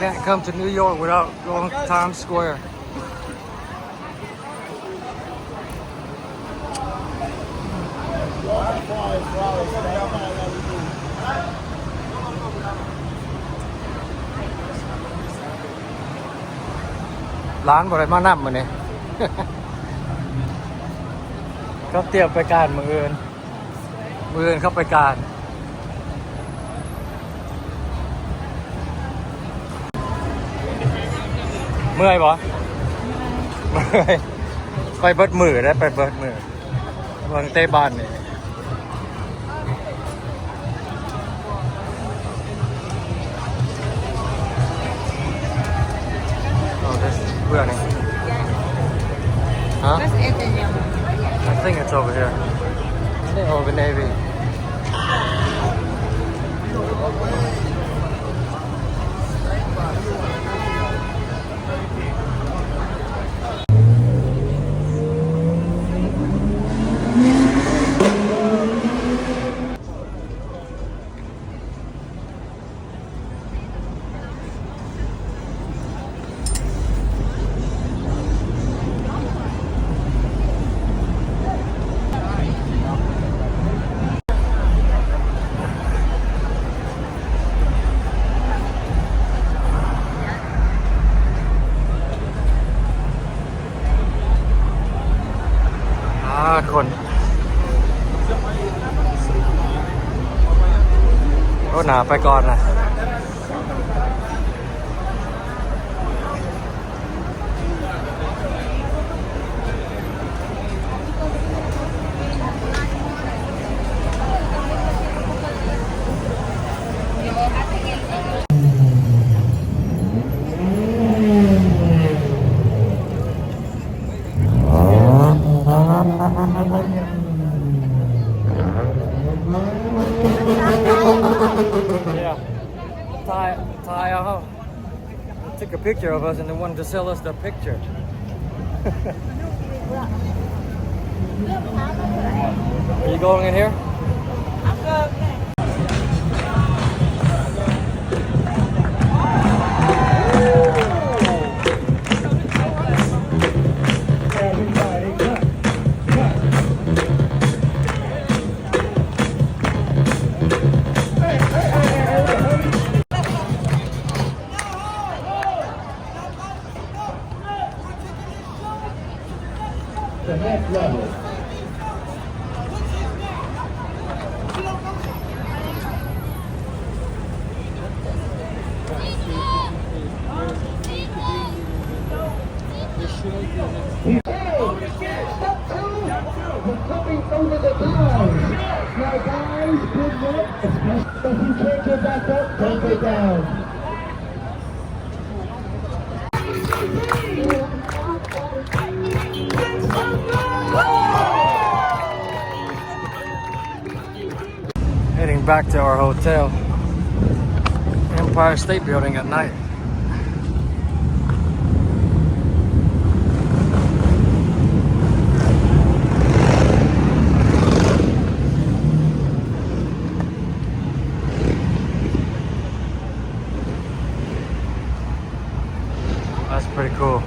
can't come to New York without going to Times Square. Lánบ่ได้มานํมื้อนี้ เขาเตรียมไปการมื้ออื่นเข้าไปการเมื่อยบ่เมื่อยไปเบิดมือได้ไปเบิดมือเมืองเตบ้านนี่Where are they? Huh? I think it's over here. I think over Navy. Con rถหนาไปก่อนนะTook a picture of us and they wanted to sell us the picture. Are you going in here? I'm good. The next level. We're coming over the clouds. Now guys, good luck. Especially if you can't get back up, don't get down. Heading back to our hotel, Empire State Building at night. That's pretty cool.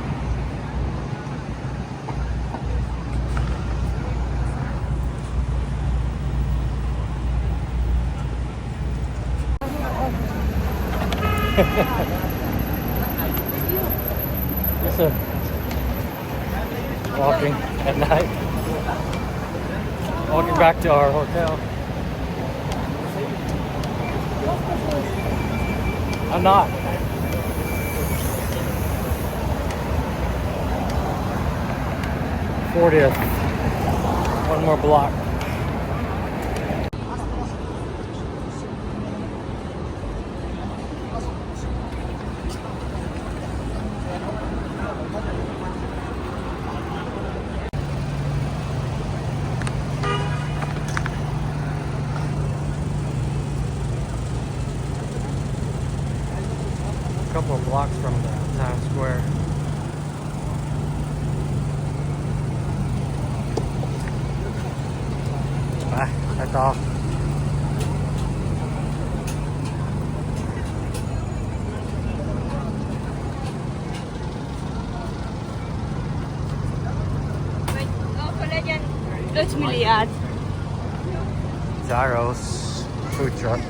Listen, walking at night, walking back to our hotel. I'm not. '40th, one more block. Couple of blocks from the Times Square. That's all. 100 miljard. Zaro's food truck.